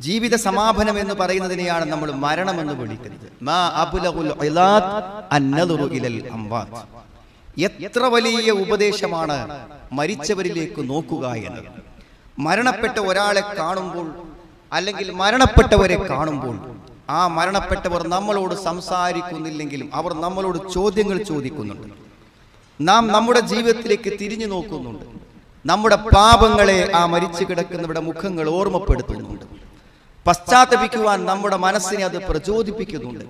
ജീവിത സമാപനം എന്ന് പറയുന്നതിനെയാണ് നമ്മൾ മരണമെന്ന് വിളിക്കുന്നത്. എത്ര വലിയ ഉപദേശമാണ് മരിച്ചവരിലേക്ക് നോക്കുക എന്നത്. മരണപ്പെട്ട ഒരാളെ കാണുമ്പോൾ അല്ലെങ്കിൽ മരണപ്പെട്ടവരെ കാണുമ്പോൾ ആ മരണപ്പെട്ടവർ നമ്മളോട് സംസാരിക്കുന്നില്ലെങ്കിലും അവർ നമ്മളോട് ചോദ്യങ്ങൾ ചോദിക്കുന്നുണ്ട്. നാം നമ്മുടെ ജീവിതത്തിലേക്ക് തിരിഞ്ഞു നോക്കുന്നുണ്ട്. നമ്മുടെ പാപങ്ങളെ ആ മരിച്ചു കിടക്കുന്നവരുടെ മുഖങ്ങൾ ഓർമ്മപ്പെടുത്തുന്നുണ്ട്. പശ്ചാത്തപിക്കുവാൻ നമ്മുടെ മനസ്സിനെ അത് പ്രചോദിപ്പിക്കുന്നുണ്ട്.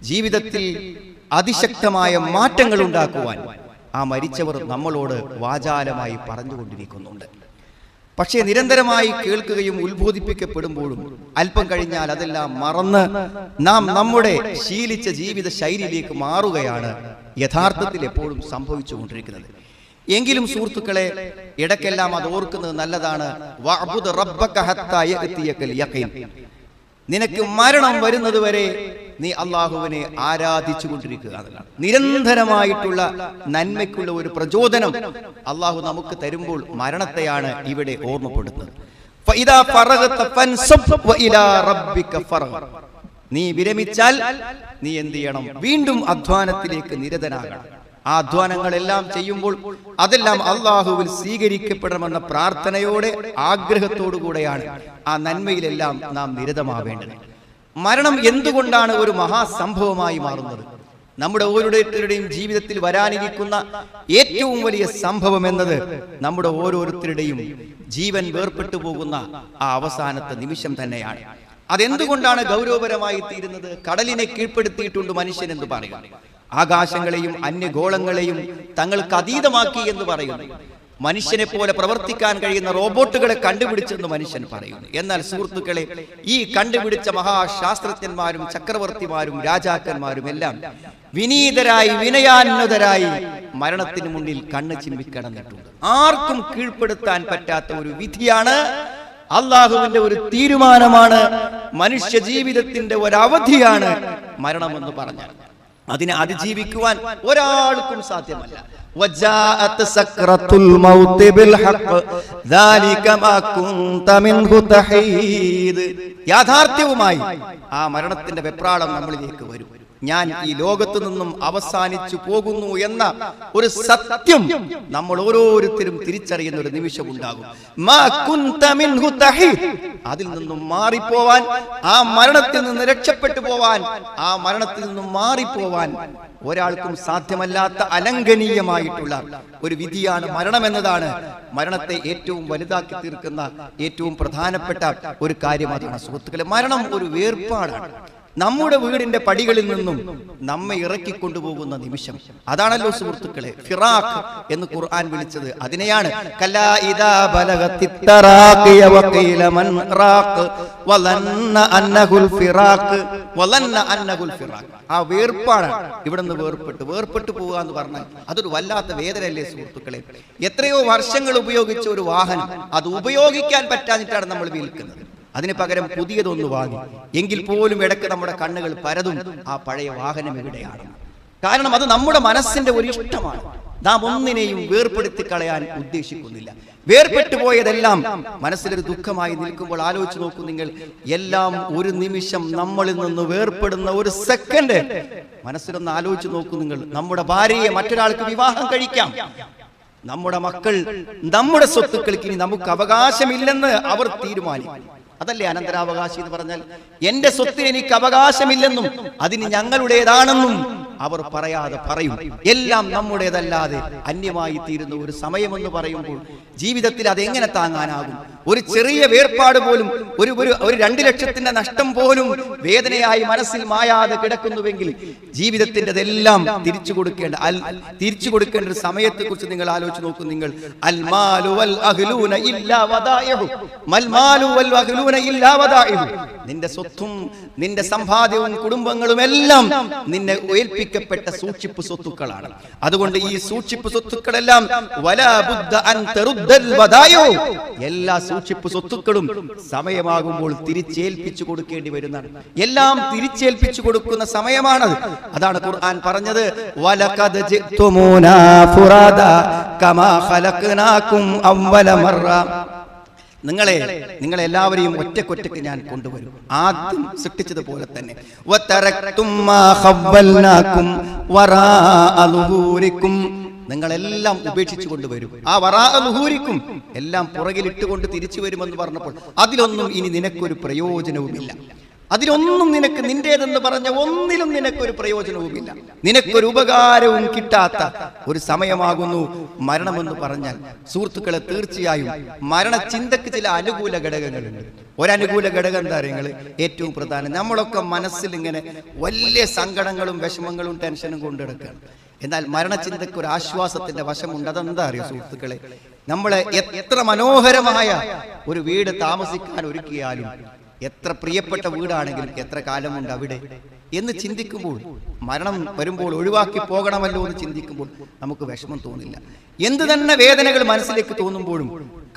ജീവിതത്തിൽ അതിശക്തമായ മാറ്റങ്ങൾ ഉണ്ടാക്കുവാൻ ആ മരിച്ചവർ നമ്മളോട് വാചാലമായി പറഞ്ഞുകൊണ്ടിരിക്കുന്നുണ്ട്. പക്ഷേ നിരന്തരമായി കേൾക്കുകയും ഉത്ബോധിപ്പിക്കപ്പെടുമ്പോഴും അല്പം കഴിഞ്ഞാൽ അതെല്ലാം മറന്ന് നാം നമ്മുടെ ശീലിച്ച ജീവിത ശൈലിയിലേക്ക് മാറുകയാണ് യഥാർത്ഥത്തിൽ എപ്പോഴും സംഭവിച്ചുകൊണ്ടിരിക്കുന്നത്. എങ്കിലും സുഹൃത്തുക്കളെ, ഇടയ്ക്കെല്ലാം അത് ഓർക്കുന്നത് നല്ലതാണ്. നിനക്ക് മരണം വരുന്നത് വരെ നീ അള്ളാഹുവിനെ ആരാധിച്ചു കൊണ്ടിരിക്കുക എന്നതാണ്. നിരന്തരമായിട്ടുള്ള നന്മയ്ക്കുള്ള ഒരു പ്രചോദനം അള്ളാഹു നമുക്ക് തരുമ്പോൾ മരണത്തെയാണ് ഇവിടെ ഓർമ്മപ്പെടുത്തുന്നത്. നീ വിരമിച്ചാൽ നീ എന്ത് ചെയ്യണം? വീണ്ടും അധ്വാനത്തിലേക്ക് നിരതനാകണം. ആ അധ്വാനങ്ങളെല്ലാം ചെയ്യുമ്പോൾ അതെല്ലാം അള്ളാഹുവിൽ സ്വീകരിക്കപ്പെടണമെന്ന പ്രാർത്ഥനയോടെ ആഗ്രഹത്തോടു കൂടെയാണ് ആ നന്മയിലെല്ലാം നാം നിരതമാവേണ്ടത്. മരണം എന്തുകൊണ്ടാണ് ഒരു മഹാസംഭവമായി മാറുന്നത്? നമ്മുടെ ഓരോരുത്തരുടെയും ജീവിതത്തിൽ വരാനിരിക്കുന്ന ഏറ്റവും വലിയ സംഭവം എന്നത് നമ്മുടെ ഓരോരുത്തരുടെയും ജീവൻ വേർപെട്ടു പോകുന്ന ആ അവസാനത്തെ നിമിഷം തന്നെയാണ്. അതെന്തുകൊണ്ടാണ് ഗൗരവപരമായി തീരുന്നത്? കടലിനെ കീഴ്പ്പെടുത്തിയിട്ടുണ്ട് മനുഷ്യൻ എന്ന് പറയുക, ആകാശങ്ങളെയും അന്യഗോളങ്ങളെയും തങ്ങൾക്ക് അതീതമാക്കി എന്ന് പറയുന്നു, മനുഷ്യനെ പോലെ പ്രവർത്തിക്കാൻ കഴിയുന്ന റോബോട്ടുകളെ കണ്ടുപിടിച്ചെന്ന് മനുഷ്യൻ പറയുന്നു. എന്നാൽ സുഹൃത്തുക്കളെ, ഈ കണ്ടുപിടിച്ച മഹാശാസ്ത്രജ്ഞന്മാരും ചക്രവർത്തിമാരും രാജാക്കന്മാരും എല്ലാം വിനീതരായി വിനയാന്വിതരായി മരണത്തിന് മുന്നിൽ കണ്ണ് ചിമ്മിക്കടന്നിട്ടുണ്ട്. ആർക്കും കീഴ്പ്പെടുത്താൻ പറ്റാത്ത ഒരു വിധിയാണ്, അള്ളാഹുവിന്റെ ഒരു തീരുമാനമാണ്, മനുഷ്യ ജീവിതത്തിന്റെ ഒരവധിയാണ് മരണമെന്ന് പറഞ്ഞാൽ. അതിനെ അതിജീവിക്കുവാൻ ഒരാൾക്കും സാധ്യമല്ല. യാഥാർത്ഥ്യവുമായി ആ മരണത്തിന്റെ വെപ്രാളം നമ്മളിലേക്ക് വരും. ഞാൻ ഈ ലോകത്തു നിന്നും അവസാനിച്ചു പോകുന്നു എന്ന ഒരു സത്യം നമ്മൾ ഓരോരുത്തരും തിരിച്ചറിയുന്ന ഒരു നിമിഷം ഉണ്ടാകും. അതിൽ നിന്നും മാറിപ്പോവാൻ, ആ മരണത്തിൽ നിന്ന് രക്ഷപ്പെട്ടു പോവാൻ, ആ മരണത്തിൽ നിന്നും മാറിപ്പോവാൻ ഒരാൾക്കും സാധ്യമല്ലാത്ത അലംഘനീയമായിട്ടുള്ള ഒരു വിധിയാണ് മരണം എന്നതാണ് മരണത്തെ ഏറ്റവും വലുതാക്കി തീർക്കുന്ന ഏറ്റവും പ്രധാനപ്പെട്ട ഒരു കാര്യം. അതാണ് സുഹൃത്തുക്കളെ, മരണം ഒരു വേർപാടാണ്. നമ്മുടെ വീടിന്റെ പടികളിൽ നിന്നും നമ്മെ ഇറക്കിക്കൊണ്ടുപോകുന്ന നിമിഷം. അതാണല്ലോ സുഹൃത്തുക്കളെ ഫിറാഖ് എന്ന് ഖുർആൻ വിളിച്ചത്. അതിനെയാണ് ആ വേർപാടാണ്. ഇവിടെ നിന്ന് വേർപെട്ടു പോവുക എന്ന് പറഞ്ഞാൽ അതൊരു വല്ലാത്ത വേദനയല്ലേ സുഹൃത്തുക്കളെ? എത്രയോ വർഷങ്ങൾ ഉപയോഗിച്ച ഒരു വാഹനം അത് ഉപയോഗിക്കാൻ പറ്റാഞ്ഞിട്ടാണ് നമ്മൾ വിൽക്കുന്നത്. അതിന് പകരം പുതിയതൊന്ന് വാങ്ങി. എങ്കിൽ പോലും ഇടയ്ക്ക് നമ്മുടെ കണ്ണുകൾ പരതും ആ പഴയ വാഹനം എവിടെയാണ്. കാരണം അത് നമ്മുടെ മനസ്സിന്റെ ഒരു ഇഷ്ടമാണ്. നാം ഒന്നിനെയും വേർപെടുത്തി കളയാൻ ഉദ്ദേശിക്കുന്നില്ല. വേർപെട്ടു പോയതെല്ലാം മനസ്സിലൊരു ദുഃഖമായി നിൽക്കുമ്പോൾ ആലോചിച്ച് നോക്കൂ നിങ്ങൾ. എല്ലാം ഒരു നിമിഷം നമ്മളിൽ നിന്ന് വേർപ്പെടുന്ന ഒരു സെക്കൻഡ് മനസ്സിലൊന്ന് ആലോചിച്ച് നോക്കൂ നിങ്ങൾ. നമ്മുടെ ഭാര്യയെ മറ്റൊരാൾക്ക് വിവാഹം കഴിക്കാം. നമ്മുടെ മക്കൾ, നമ്മുടെ സ്വത്തുക്കൾക്ക് ഇനി നമുക്ക് അവകാശമില്ലെന്ന് അവർ തീരുമാനിക്കും. അതല്ലേ അനന്തരാവകാശി എന്ന് പറഞ്ഞാൽ? എന്റെ സ്വത്തിന് എനിക്ക് അവകാശമില്ലെന്നും അതിന് ഞങ്ങളുടേതാണെന്നും അവർ പറയാതെ പറയും. എല്ലാം നമ്മുടേതല്ലാതെ അന്യമായി തീരുന്ന ഒരു സമയമെന്ന് പറയുമ്പോൾ ജീവിതത്തിൽ അതെങ്ങനെ താങ്ങാനാകും? ഒരു ചെറിയ വേർപാട് പോലും, ഒരു 2 ലക്ഷത്തിന്റെ നഷ്ടം പോലും വേദനയായി മനസ്സിൽ മായാതെ കിടക്കുന്നുവെങ്കിൽ ജീവിതത്തിൻ്റെതെല്ലാം തിരിച്ചു കൊടുക്കേണ്ട ഒരു സമയത്തെ കുറിച്ച് നിങ്ങൾ ആലോചിച്ച് നോക്കൂ. നിങ്ങൾ നിന്റെ സ്വത്തും നിന്റെ സമ്പാദ്യവും കുടുംബങ്ങളും എല്ലാം നിന്നെ ഏൽപ്പിക്കപ്പെട്ട സൂക്ഷിപ്പ് സ്വത്തുക്കളാണ്. അതുകൊണ്ട് ഈ സൂക്ഷിപ്പ് സ്വത്തുക്കളെല്ലാം എല്ലാ സൂക്ഷിപ്പ് സ്വത്തുക്കളും സമയമാകുമ്പോൾ തിരിച്ചേൽപ്പിച്ചു കൊടുക്കേണ്ടി വരുന്നതാണ്. എല്ലാം തിരിച്ചേൽപ്പിച്ചു കൊടുക്കുന്ന സമയമാണത്. അതാണ് ഖുർആൻ പറഞ്ഞത്, വലഖദ് ജിഅ്തുമൂനാ ഫുറാദാ കമാ ഖലഖനാകും അവ്വല മർറ. നിങ്ങളെല്ലാവരെയും ഒറ്റക്കൊറ്റക്ക് ഞാൻ കൊണ്ടുവരും, ആദ്യം സൃഷ്ടിച്ചതുപോലെ തന്നെ. നിങ്ങളെല്ലാം ഉപേക്ഷിച്ചു കൊണ്ടുവരും. ആ വറാഅലുഹൂരിക്കും എല്ലാം പുറകിലിട്ടുകൊണ്ട് തിരിച്ചു വരുമെന്ന് പറഞ്ഞപ്പോൾ അതിലൊന്നും ഇനി നിനക്കൊരു പ്രയോജനവുമില്ല. അതിലൊന്നും നിനക്ക് നിന്റേതെന്ന് പറഞ്ഞ ഒന്നിലും നിനക്കൊരു പ്രയോജനവുമില്ല, നിനക്കൊരു ഉപകാരവും കിട്ടാത്ത ഒരു സമയമാകുന്നു മരണമെന്ന് പറഞ്ഞാൽ. സുഹൃത്തുക്കളെ, തീർച്ചയായും മരണചിന്തക്ക് ചില അനുകൂല ഘടകങ്ങളുണ്ട്. ഒരനുകൂല ഘടകം എന്താ അറിയുന്നത്? ഏറ്റവും പ്രധാനം, നമ്മളൊക്കെ മനസ്സിൽ ഇങ്ങനെ വലിയ സങ്കടങ്ങളും വിഷമങ്ങളും ടെൻഷനും കൊണ്ടെടുക്കുകയാണ്. എന്നാൽ മരണചിന്തക്ക് ഒരു ആശ്വാസത്തിന്റെ വശമുണ്ട്. അതെന്താ അറിയോ സുഹൃത്തുക്കളെ? നമ്മളെ എത്ര മനോഹരമായ ഒരു വീട് താമസിക്കാൻ ഒരുക്കിയാലും, എത്ര പ്രിയപ്പെട്ട വീടാണെങ്കിലും എത്ര കാലമുണ്ട് അവിടെ എന്ന് ചിന്തിക്കുമ്പോൾ, മരണം വരുമ്പോൾ ഒഴിവാക്കി പോകണമല്ലോ എന്ന് ചിന്തിക്കുമ്പോൾ നമുക്ക് വിഷമം തോന്നില്ല. എന്ത് തന്നെ വേദനകൾ മനസ്സിലേക്ക് തോന്നുമ്പോഴും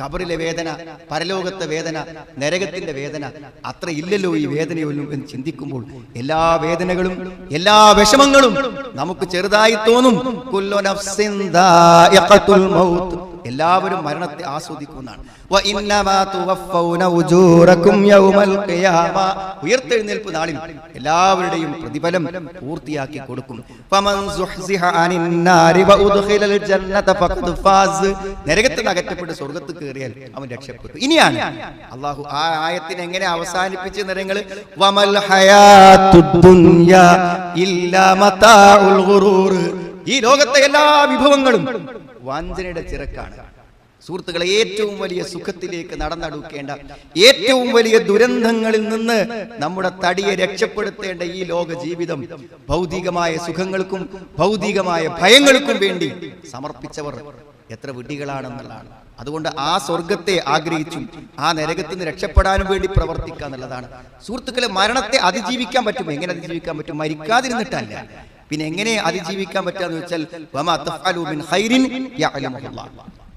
ഖബറിലെ വേദന, പരലോകത്തെ വേദന, നരകത്തിന്റെ വേദന അത്ര ഇല്ലല്ലോ ഈ വേദനയൊന്നും എന്ന് ചിന്തിക്കുമ്പോൾ എല്ലാ വേദനകളും എല്ലാ വിഷമങ്ങളും നമുക്ക് ചെറുതായി തോന്നും. കുല്ലു നഫ്സിൻ ദാഇഖത്തുൽ മൗത്ത്, എല്ലാവരും മരണത്തെ ആസ്വദിക്കുന്നതാണ്. ഉയർത്തെഴുന്നേൽപ്പ് നാളിൽ എല്ലാവരുടെയും പ്രതിഫലം പൂർത്തിയാക്കി കൊടുക്കും. നരകത്തിൽ അകറ്റപ്പെട്ട് സ്വർഗത്ത് കയറിയാൽ അവൻ രക്ഷപ്പെട്ടു. ഇനിയാണ് അള്ളാഹു ആ ആയത്തിനെ എങ്ങനെ അവസാനിപ്പിച്ച നിരങ്ങള്, ഈ ലോകത്തെ എല്ലാ വിഭവങ്ങളും വഞ്ചനയുടെ ചിറക്കാണ്. സുഹൃത്തുക്കളെ, ഏറ്റവും വലിയ സുഖത്തിലേക്ക് നടന്നെടുക്കേണ്ട, ഏറ്റവും വലിയ ദുരന്തങ്ങളിൽ നിന്ന് നമ്മുടെ തടിയെ രക്ഷപ്പെടുത്തേണ്ട ഈ ലോക ജീവിതം ഭൗതികമായ സുഖങ്ങൾക്കും ഭൗതികമായ ഭയങ്ങൾക്കും വേണ്ടി സമർപ്പിച്ചവർ എത്ര വിഡ്ഢികളാണെന്നുള്ളതാണ്. അതുകൊണ്ട് ആ സ്വർഗത്തെ ആഗ്രഹിച്ചും ആ നരകത്തിൽ നിന്ന് രക്ഷപ്പെടാനും വേണ്ടി പ്രവർത്തിക്കുക എന്നുള്ളതാണ്. സുഹൃത്തുക്കളെ, മരണത്തെ അതിജീവിക്കാൻ പറ്റും. എങ്ങനെ അതിജീവിക്കാൻ പറ്റും? മരിക്കാതിരുന്നിട്ടല്ല. പിന്നെ എങ്ങനെ അതിജീവിക്കാൻ പറ്റാന്ന് വെച്ചാൽ,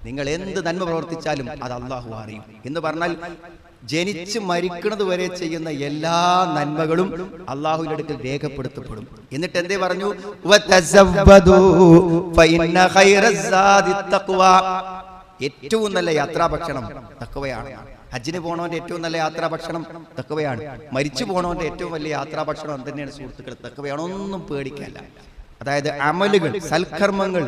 നിങ്ങൾ എന്ത് നന്മ പ്രവർത്തിച്ചാലും അത് അള്ളാഹു അറിയും എന്ന് പറഞ്ഞാൽ, ജനിച്ച് മരിക്കുന്നത് വരെ ചെയ്യുന്ന എല്ലാ നന്മകളും അള്ളാഹുവിന്റെ അടുക്കൽ രേഖപ്പെടുത്തപ്പെടും. എന്നിട്ട് എന്തേ പറഞ്ഞു? ഏറ്റവും നല്ല യാത്രാഭക്ഷണം തഖ്വയാണ്. ഹജ്ജിന് പോണവന്റെ ഏറ്റവും നല്ല യാത്രാഭക്ഷണം തഖ്വയാണ്. മരിച്ചു പോണവന്റെ ഏറ്റവും വലിയ യാത്രാഭക്ഷണം എന്തെന്നെയാണ് സുഹൃത്തുക്കൾ? തഖ്വയാണ്. ഒന്നും പേടിക്കല്ല. അതായത് അമലുകൾ, സൽക്കർമ്മങ്ങൾ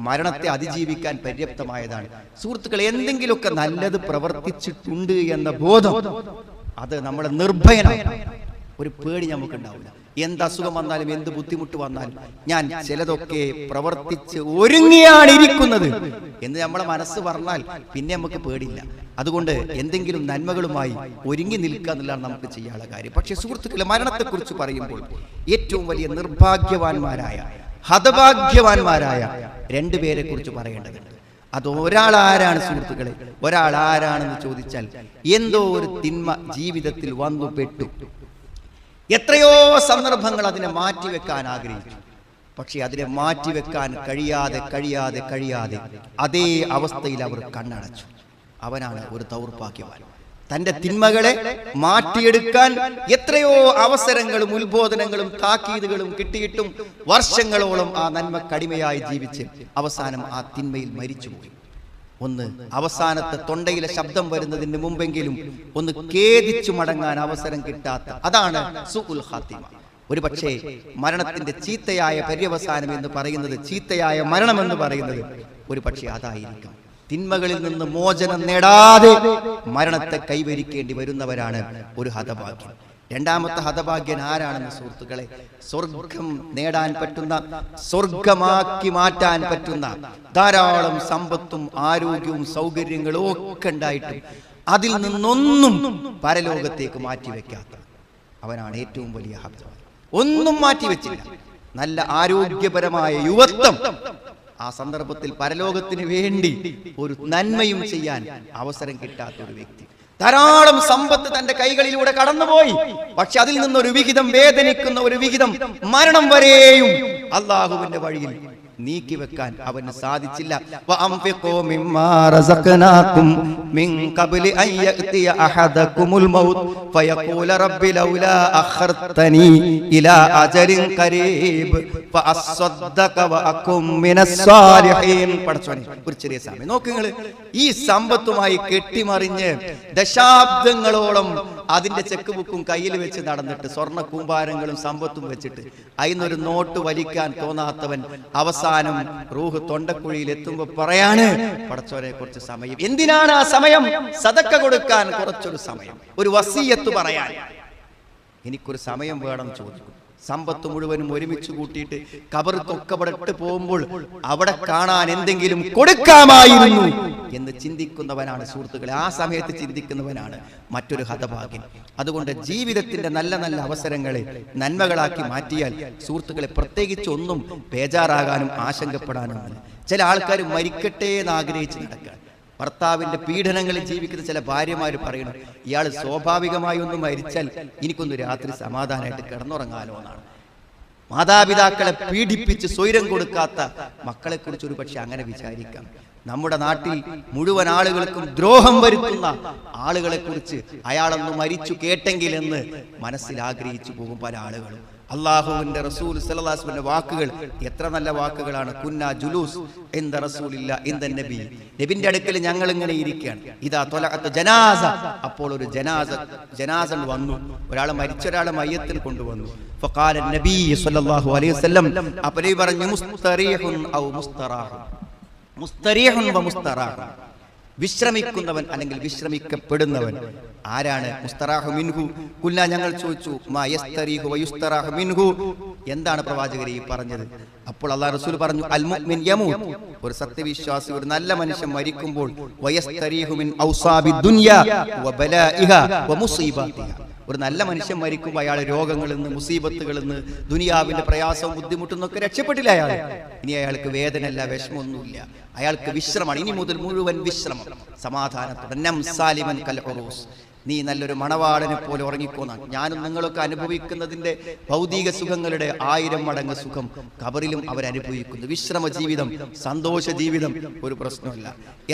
മരണത്തെ അതിജീവിക്കാൻ പര്യാപ്തമായതാണ്. സുഹൃത്തുക്കൾ, എന്തെങ്കിലുമൊക്കെ നല്ലത് പ്രവർത്തിച്ചിട്ടുണ്ട് എന്ന ബോധം അത് നമ്മളെ നിർഭയനാണ്. ഒരു പേടി നമുക്കുണ്ടാവില്ല. എന്ത് അസുഖം വന്നാലും എന്ത് ബുദ്ധിമുട്ട് വന്നാലും ഞാൻ ചിലതൊക്കെ പ്രവർത്തിച്ച് ഒരുങ്ങിയാണ് ഇരിക്കുന്നത് എന്ന് നമ്മളെ മനസ്സ് പറഞ്ഞാൽ പിന്നെ നമുക്ക് പേടില്ല. അതുകൊണ്ട് എന്തെങ്കിലും നന്മകളുമായി ഒരുങ്ങി നിൽക്കുക എന്നുള്ളതാണ് നമുക്ക് ചെയ്യാനുള്ള കാര്യം. പക്ഷേ സുഹൃത്തുക്കളെ, മരണത്തെക്കുറിച്ച് പറയുമ്പോൾ ഏറ്റവും വലിയ നിർഭാഗ്യവാന്മാരായ, ഹതഭാഗ്യവാന്മാരായ രണ്ടുപേരെ കുറിച്ച് പറയേണ്ടതുണ്ട്. അത് ഒരാൾ ആരാണ് സുഹൃത്തുക്കളെ? ഒരാൾ ആരാണെന്ന് ചോദിച്ചാൽ, എന്തോ ഒരു തിന്മ ജീവിതത്തിൽ വന്നു പെട്ടു. എത്രയോ സന്ദർഭങ്ങൾ അതിനെ മാറ്റിവെക്കാൻ ആഗ്രഹിച്ചു. പക്ഷെ അതിനെ മാറ്റിവെക്കാൻ കഴിയാതെ അതേ അവസ്ഥയിൽ അവർ കണ്ണടച്ചു. അവനാണ് ഒരു ദൗർഭാഗ്യവാൻ. തന്റെ തിന്മകളെ മാറ്റിയെടുക്കാൻ എത്രയോ അവസരങ്ങളും ഉത്ബോധനങ്ങളും താക്കീതുകളും കിട്ടിയിട്ടും വർഷങ്ങളോളം ആ നന്മക്കടിമയായി ജീവിച്ച് അവസാനം ആ തിന്മയിൽ മരിച്ചുപോയി. ഒന്ന്, അവസാനത്തെ തൊണ്ടയിലെ ശബ്ദം വരുന്നതിന് മുമ്പെങ്കിലും ഒന്ന് ഖേദിച്ചു മടങ്ങാൻ അവസരം കിട്ടാത്ത, അതാണ് സുഉൽ ഖാത്തിമ. ഒരു പക്ഷേ മരണത്തിന്റെ ചീത്തയായ പര്യവസാനം എന്ന് പറയുന്നത്, ചീത്തയായ മരണം എന്ന് പറയുന്നത് ഒരു പക്ഷേ അതായിരിക്കാം. തിന്മകളിൽ നിന്ന് മോചനം നേടാതെ മരണത്തെ കൈവരിക്കേണ്ടി വരുന്നവരാണ് ഒരു ഹതഭാഗ്യൻ. രണ്ടാമത്തെ ഹതഭാഗ്യൻ ആരാണെന്ന് സുഹൃത്തുക്കളെ? സ്വർഗം നേടാൻ പറ്റുന്ന, സ്വർഗമാക്കി മാറ്റാൻ പറ്റുന്ന ധാരാളം സമ്പത്തും ആരോഗ്യവും സൗകര്യങ്ങളും ഒക്കെ ഉണ്ടായിട്ടും അതിൽ നിന്നൊന്നും പരലോകത്തേക്ക് മാറ്റിവെക്കാത്ത അവനാണ് ഏറ്റവും വലിയ ഹതഭാഗ്യൻ. ഒന്നും മാറ്റിവെച്ചില്ല. നല്ല ആരോഗ്യപരമായ യുവത്വം, ആ സന്ദർഭത്തിൽ പരലോകത്തിന് വേണ്ടി ഒരു നന്മയും ചെയ്യാൻ അവസരം കിട്ടാത്ത ഒരു വ്യക്തി. ധാരാളം സമ്പത്ത് തന്റെ കൈകളിലൂടെ കടന്നുപോയി. പക്ഷെ അതിൽ നിന്നൊരു വിഹിതം, വേദനിക്കുന്ന ഒരു വിഹിതം മരണം വരെയും അള്ളാഹുവിന്റെ വഴിയിൽ നീക്കി വെക്കാൻ അവന് സാധിച്ചില്ല. വഅംഫിഖൂ മിമ്മാ റസഖനാകും മിൻ ഖബ്ലി അൻ യഅതിയ അഹദകുമുൽ മൗത്ത് ഫയഖൂല റബ്ബി ലൗലാ അഖർതനി ഇലാ അജലിൻ ഖരീബ് ഫഅസ്സദ്ദഖ വഅകും മിനസ് സാലിഹീൻ. പടച്ചോനെ, ഒരു ചെറിയ സമയം നോക്ക് നിങ്ങൾ. ഈ സമ്പത്തുമായി കെട്ടിമറിഞ്ഞ് ദശാബ്ദങ്ങളോളം അതിന്റെ ചെക്ക് ബുക്കും കയ്യിൽ വെച്ച് നടന്നിട്ട് സ്വർണ്ണ കൂമ്പാരങ്ങളും സമ്പത്തും വെച്ചിട്ട് അതിനൊരു നോട്ട് വലിക്കാൻ തോന്നാത്തവൻ അവസാനം റൂഹ് തൊണ്ടക്കുഴിയിൽ എത്തുമ്പോ പറയാണ്, പടച്ചോനെ കുറച്ച് സമയം. എന്തിനാണ് ആ സമയം? സദക്ക കൊടുക്കാൻ കുറച്ചൊരു സമയം, ഒരു വസിയത്ത് പറയാൻ. എനിക്കൊരു സമയം വേണം ചോദിക്കും. സമ്പത്ത് മുഴുവനും ഒരുമിച്ച് കൂട്ടിയിട്ട് കബർ തൊക്കപ്പെട്ട് പോകുമ്പോൾ അവിടെ കാണാൻ എന്തെങ്കിലും കൊടുക്കാമായിരുന്നു എന്ന് ചിന്തിക്കുന്നവനാണ് സുഹൃത്തുക്കളെ. ആ സമയത്ത് ചിന്തിക്കുന്നവനാണ് മറ്റൊരു ഹതഭാഗ്യൻ. അതുകൊണ്ട് ജീവിതത്തിന്റെ നല്ല നല്ല അവസരങ്ങളെ നന്മകളാക്കി മാറ്റിയാൽ സുഹൃത്തുക്കളെ പ്രത്യേകിച്ച് ഒന്നും ബേജാറാകാനും ആശങ്കപ്പെടാനും. ചില ആൾക്കാർ മരിക്കട്ടെ എന്ന് ആഗ്രഹിച്ച് നടക്കുക. ഭർത്താവിന്റെ പീഡനങ്ങളിൽ ജീവിക്കുന്ന ചില ഭാര്യമാർ പറയണം, ഇയാൾ സ്വാഭാവികമായി ഒന്ന് മരിച്ചാൽ എനിക്കൊന്ന് രാത്രി സമാധാനമായിട്ട് കിടന്നുറങ്ങാലോ എന്നാണ്. മാതാപിതാക്കളെ പീഡിപ്പിച്ച് സ്വൈരം കൊടുക്കാത്ത മക്കളെ കുറിച്ച് ഒരു പക്ഷെ അങ്ങനെ വിചാരിക്കാം. നമ്മുടെ നാട്ടിൽ മുഴുവൻ ആളുകൾക്കും ദ്രോഹം വരുത്തുന്ന ആളുകളെ കുറിച്ച് അയാളൊന്ന് മരിച്ചു കേട്ടെങ്കിൽ എന്ന് മനസ്സിൽ ആഗ്രഹിച്ചു പോകും പല ആളുകളും. അല്ലാഹുവിന്റെ റസൂൽ സല്ലല്ലാഹു അലൈഹി വസല്ലം വാക്കുകൾ എത്ര നല്ല വാക്കുകളാണ്. കുന്നാ ജുലൂസ് ഇൻദ റസൂലില്ല ഇൻദ നബി. നബിന്റെ അടുക്കൽ ഞങ്ങൾ ഇങ്ങനെ ഇരിക്കുകയാണ്. ഇദാ ത്വലഅത്ത് ജനാസ, അപ്പോൾ ഒരു ജനാസ വന്നു. ഒരാൾ മരിച്ച ഒരാളെ മയ്യത്തിൽ കൊണ്ടുവന്നു. ഫഖാല നബി സല്ലല്ലാഹു അലൈഹി വസല്ലം, അപ്പോൾ നബി പറഞ്ഞു മുസ്തരീഹുൻ ഔ മുസ്തറാഹുൻ. മുസ്തരീഹുൻ വ മുസ്തറാഹുൻ, വിശ്രമിക്കുന്നവൻ അല്ലെങ്കിൽ വിശ്രമിക്കപ്പെടുന്നവൻ. ആരാണ് മുസ്തറാഹു മിൻഹു? കുല്ല, ഞങ്ങൾ ചോദിച്ചു മാ യസ്തരീഹു വ യുസ്തറാഹു മിൻഹു, എന്താണ് പ്രവാചകരെ ഈ പറഞ്ഞത്? അപ്പോൾ അല്ലാഹു റസൂൽ പറഞ്ഞു, അൽ മുഅ്മിൻ യമൂത്, ഒരു സത്യവിശ്വാസി ഒരു നല്ല മനുഷ്യൻ മരിക്കുമ്പോൾ വയസ്തരീഹു മിൻ ഔസാബി ദുനിയ വ ബലാഇഹ വ മുസീബാതിഹ, ഒരു നല്ല മനുഷ്യൻ മരിക്കുമ്പോൾ അയാൾ രോഗങ്ങളിൽ നിന്ന്, മുസീബത്തുകളിൽ നിന്ന്, ദുനിയാവിന്റെ പ്രയാസവും ബുദ്ധിമുട്ടും ഒക്കെ രക്ഷപ്പെട്ടില്ല. അയാൾ ഇനി അയാൾക്ക് വേദനയല്ല, വിഷമമൊന്നുമില്ല, അയാൾക്ക് വിശ്രമമാണ്. ഇനി മുതൽ മുഴുവൻ വിശ്രമം, സമാധാനത്തോടെ. നം സാലിമൻ കൽ ഉറൂസ്, നീ നല്ലൊരു മണവാളനെ പോലെ ഉറങ്ങിക്കോന്നാണ്. ഞാനും നിങ്ങളൊക്കെ അനുഭവിക്കുന്നതിന്റെ ഭൗതിക സുഖങ്ങളുടെ 1000 മടങ്ങ് സുഖം ഖബറിലും അവരനുഭവിക്കുന്നു. വിശ്രമ ജീവിതം, സന്തോഷ ജീവിതം, ഒരു പ്രശ്നമില്ല.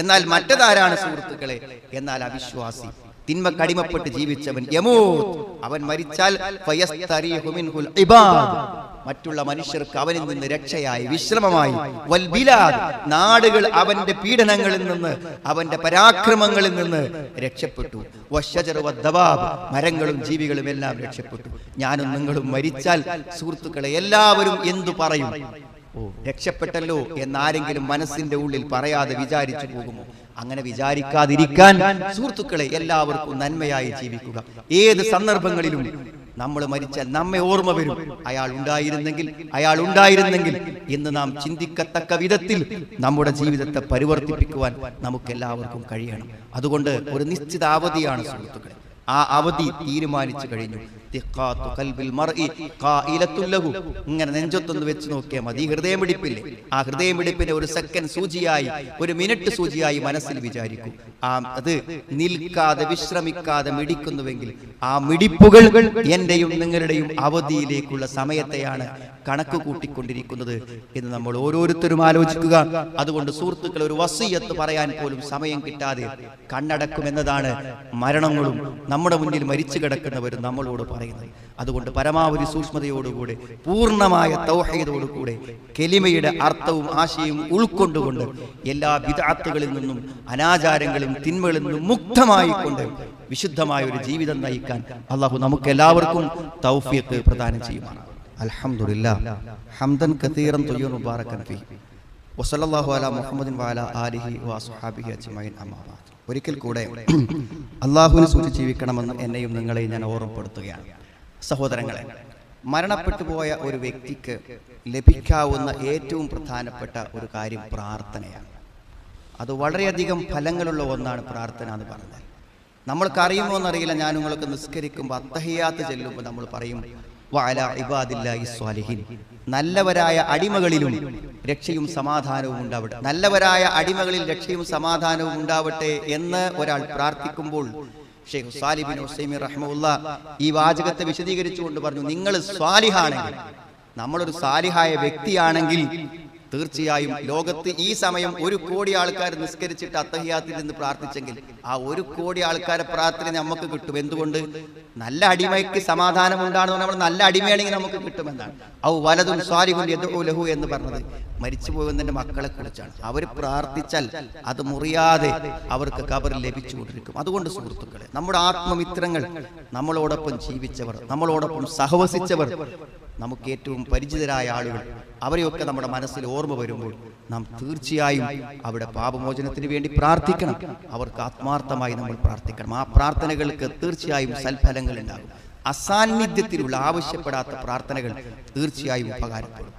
എന്നാൽ മറ്റതാരാണ് സുഹൃത്തുക്കളെ? എന്നാൽ അവിശ്വാസി, തിന്മ കടിമപ്പെട്ട് ജീവിച്ചവൻ, യമൂത്ത്, അവൻ മരിച്ചാൽ ഫയസ്തരീഹു മിൻഹുൽ ഇബാദ്, മറ്റുള്ള മനുഷ്യർക്ക് അവനിൽ നിന്ന് രക്ഷയായി, വിശ്രമമായി. വൽ ബിലാദ്, നാടുകൾ അവന്റെ പീഡനങ്ങളിൽ നിന്ന്, അവന്റെ പരാക്രമങ്ങളിൽ നിന്ന് രക്ഷപ്പെട്ടു. വശജറു വദ്ദവാബ്, മരങ്ങളും ജീവികളും എല്ലാം രക്ഷപ്പെട്ടു. ഞാനും നിങ്ങളും മരിച്ചാൽ സുഹൃത്തുക്കളെ എല്ലാവരും എന്തു പറയും? ഓ, രക്ഷപ്പെട്ടല്ലോ എന്നാരെങ്കിലും മനസ്സിന്റെ ഉള്ളിൽ പറയാതെ വിചാരിച്ചു പോകുമോ? അങ്ങനെ വിചാരിക്കാതിരിക്കാൻ സുഹൃത്തുക്കളെ എല്ലാവർക്കും നന്മയായി ജീവിക്കുക. ഏത് സന്ദർഭങ്ങളിലും നമ്മൾ മരിച്ചാൽ നമ്മെ ഓർമ്മ വരും, അയാൾ ഉണ്ടായിരുന്നെങ്കിൽ എന്ന് നാം ചിന്തിക്കത്തക്ക വിധത്തിൽ നമ്മുടെ ജീവിതത്തെ പരിവർത്തിപ്പിക്കുവാൻ നമുക്ക് എല്ലാവർക്കും കഴിയണം. അതുകൊണ്ട് ഒരു നിശ്ചിത അവധിയാണ് സുഹൃത്തുക്കളെ. ആ അവധി തീരുമാനിച്ചു കഴിഞ്ഞു. ഇങ്ങനെ നെഞ്ചൊത്തൊന്ന് വെച്ച് നോക്കിയാൽ മതി. ഹൃദയമിടിപ്പില്ലേ, ആ ഹൃദയമിടിപ്പിനെ ഒരു സെക്കൻഡ് സൂചിയായി, ഒരു മിനിറ്റ് സൂചിയായി മനസ്സിൽ വിചാരിക്കും. അത് നിൽക്കാതെ വിശ്രമിക്കാതെ മിടിക്കുന്നുവെങ്കിൽ ആ മിടിപ്പുകൾ എന്റെയും നിങ്ങളുടെയും അവധിയിലേക്കുള്ള സമയത്തെയാണ് കണക്ക് കൂട്ടിക്കൊണ്ടിരിക്കുന്നത് എന്ന് നമ്മൾ ഓരോരുത്തരും ആലോചിക്കുക. അതുകൊണ്ട് സുഹൃത്തുക്കൾ, ഒരു വസിയത്ത് പറയാൻ പോലും സമയം കിട്ടാതെ കണ്ണടക്കുമെന്നതാണ് മരണങ്ങളും നമ്മുടെ മുന്നിൽ മരിച്ചു കിടക്കുന്നവരും നമ്മളോട് പറയുന്നത്. അതുകൊണ്ട് പരമാവധി സൂക്ഷ്മതയോടുകൂടെ, പൂർണ്ണമായ തൗഹീദോടുകൂടെ, കെലിമയുടെ അർത്ഥവും ആശയവും ഉൾക്കൊണ്ടുകൊണ്ട് എല്ലാ ബിദ്അത്തുകളിൽ നിന്നും, അനാചാരങ്ങളും തിന്മകളിൽ നിന്നും മുക്തമായിക്കൊണ്ട് വിശുദ്ധമായ ഒരു ജീവിതം നയിക്കാൻ അല്ലാഹു നമുക്ക് എല്ലാവർക്കും തൗഫീഖ് പ്രദാനം ചെയ്യുമാണ്. അൽഹംദുലില്ലാഹ് ഹംദൻ കതീറൻ തയ്യിബൻ മുബാറകൻ ഫീഹി വസല്ലല്ലാഹു അലാ മുഹമ്മദിൻ വഅലാ ആലിഹി വഅസ്ഹാബിഹി അജ്മഈൻ. അമ്മാ ബഅദ്. ഒരിക്കൽ കൂടെ അല്ലാഹുവിനെ സൂക്ഷിച്ച് ജീവിക്കണമെന്ന് എന്നെയും നിങ്ങളെയും ഞാൻ ഓർമ്മപ്പെടുത്തുകയാണ്. സഹോദരങ്ങളെ, മരണപ്പെട്ടു പോയ ഒരു വ്യക്തിക്ക് ലഭിക്കാവുന്ന ഏറ്റവും പ്രധാനപ്പെട്ട ഒരു കാര്യം പ്രാർത്ഥനയാണ്. അത് വളരെയധികം ഫലങ്ങളുള്ള ഒന്നാണ് പ്രാർത്ഥന എന്ന് പറഞ്ഞാൽ. നമ്മൾക്കറിയുമോ എന്നറിയില്ല, ഞാൻ നിങ്ങൾക്ക് നിസ്കരിക്കുമ്പോൾ അത്തഹിയാത്ത് ചെല്ലുമ്പോൾ നമ്മൾ പറയും വഅലാ ഇബാദില്ലാഹി സ്വാലിഹീൻ, നല്ലവരായ അടിമകളിലും രക്ഷയും സമാധാനവും ഉണ്ടാവട്ടെ, നല്ലവരായ അടിമകളിൽ രക്ഷയും സമാധാനവും ഉണ്ടാവട്ടെ എന്ന് ഒരാൾ പ്രാർത്ഥിക്കുമ്പോൾ ഷെയ്ഖ് സാലിഹ് ബിൻ ഉസൈമീൻ റഹിമഹുല്ലാഹ് ഈ വാചകത്തെ വിശദീകരിച്ചുകൊണ്ട് പറഞ്ഞു, നിങ്ങൾ സ്വാലിഹാണെങ്കിൽ, നമ്മളൊരു സാലിഹായ വ്യക്തിയാണെങ്കിൽ തീർച്ചയായും ലോകത്ത് ഈ സമയം 1 കോടി ആൾക്കാർ നിസ്കരിച്ചിട്ട് അത്തഹിയാത്തിൽ നിന്ന് പ്രാർത്ഥിച്ചെങ്കിൽ ആ 1 കോടി ആൾക്കാരെ പ്രാർത്ഥന നമുക്ക് കിട്ടും. എന്തുകൊണ്ട്? നല്ല അടിമയ്ക്ക് സമാധാനം ഉണ്ടാണെന്ന് നമ്മൾ നല്ല അടിമയാണെങ്കിൽ നമുക്ക് കിട്ടുമെന്നാണ്. ഔ വലതുൻ സ്വാലിഹുൻ യദ്ഉ ലഹു എന്ന് പറഞ്ഞത് മരിച്ചു പോകുന്നതിന്റെ മക്കളെ കുറിച്ചാണ്. അവർ പ്രാർത്ഥിച്ചാൽ അത് മുറിയാതെ അവർക്ക് ഖബറിൽ ലഭിച്ചുകൊണ്ടിരിക്കും. അതുകൊണ്ട് സുഹൃത്തുക്കളെ, നമ്മുടെ ആത്മമിത്രങ്ങൾ, നമ്മളോടൊപ്പം ജീവിച്ചവർ, നമ്മളോടൊപ്പം സഹവസിച്ചവർ, നമുക്ക് ഏറ്റവും പരിചിതരായ ആളുകൾ, അവരെയൊക്കെ നമ്മുടെ മനസ്സിൽ ഓർമ്മ വരുമ്പോൾ നാം തീർച്ചയായും അവിടെ പാപമോചനത്തിന് വേണ്ടി പ്രാർത്ഥിക്കണം. അവർക്ക് ആത്മാർത്ഥമായി നമ്മൾ പ്രാർത്ഥിക്കണം. ആ പ്രാർത്ഥനകൾക്ക് തീർച്ചയായും സൽഫലങ്ങൾ ഉണ്ടാകും. അസാന്നിധ്യത്തിലുള്ള ആവശ്യപ്പെടാത്ത പ്രാർത്ഥനകൾ തീർച്ചയായും ഉപകാരപ്പെടും.